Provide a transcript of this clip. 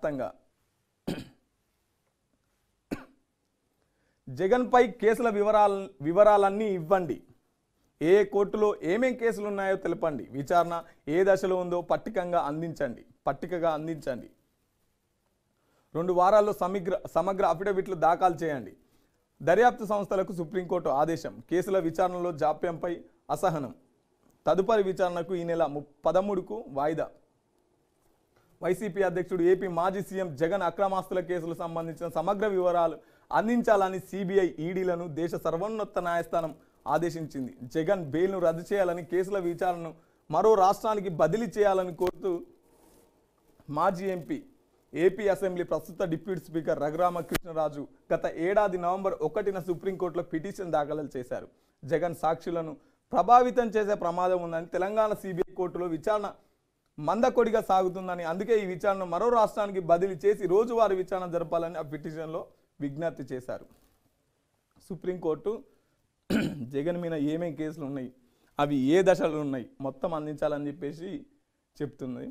వ్యాప్తంగా జగన్పై కేసుల వివరాలన్నీ ఇవ్వండి, ఏ కోర్టులో ఏమేం కేసులు ఉన్నాయో తెలపండి, విచారణ ఏ దశలో ఉందో పట్టికగా అందించండి. 2 వారాల్లో సమగ్ర అఫిడవిట్లు దాఖలు చేయండి. దర్యాప్తు సంస్థలకు సుప్రీంకోర్టు ఆదేశం. కేసుల విచారణలో జాప్యంపై అసహనం. తదుపరి విచారణకు ఈ నెల 13కు వాయిదా. వైసీపీ అధ్యక్షుడు ఏపీ మాజీ సీఎం జగన్ అక్రమాస్తుల కేసులకు సంబంధించిన సమగ్ర వివరాలు అందించాలని సిబిఐ ఈడీలను దేశ సర్వోన్నత న్యాయస్థానం ఆదేశించింది. జగన్ బెయిల్ను రద్దు చేయాలని, కేసుల విచారణను మరో రాష్ట్రానికి బదిలీ చేయాలని కోరుతూ మాజీ ఎంపీ, ఏపీ అసెంబ్లీ ప్రస్తుత డిప్యూటీ స్పీకర్ రఘురామకృష్ణరాజు గత ఏడాది నవంబర్ 1న సుప్రీంకోర్టులో పిటిషన్ దాఖలు చేశారు. జగన్ సాక్షులను ప్రభావితం చేసే ప్రమాదం ఉందని, తెలంగాణ సిబిఐ కోర్టులో విచారణ మందకొడిగా సాగుతుందని, అందుకే ఈ విచారణను మరో రాష్ట్రానికి బదిలీ చేసి రోజువారీ విచారణ జరపాలని ఆ పిటిషన్లో విజ్ఞప్తి చేశారు. సుప్రీంకోర్టు జగన్ మీద ఏమేం కేసులు ఉన్నాయి, అవి ఏ దశలో ఉన్నాయి మొత్తం అందించాలని చెప్పేసి చెప్తుంది.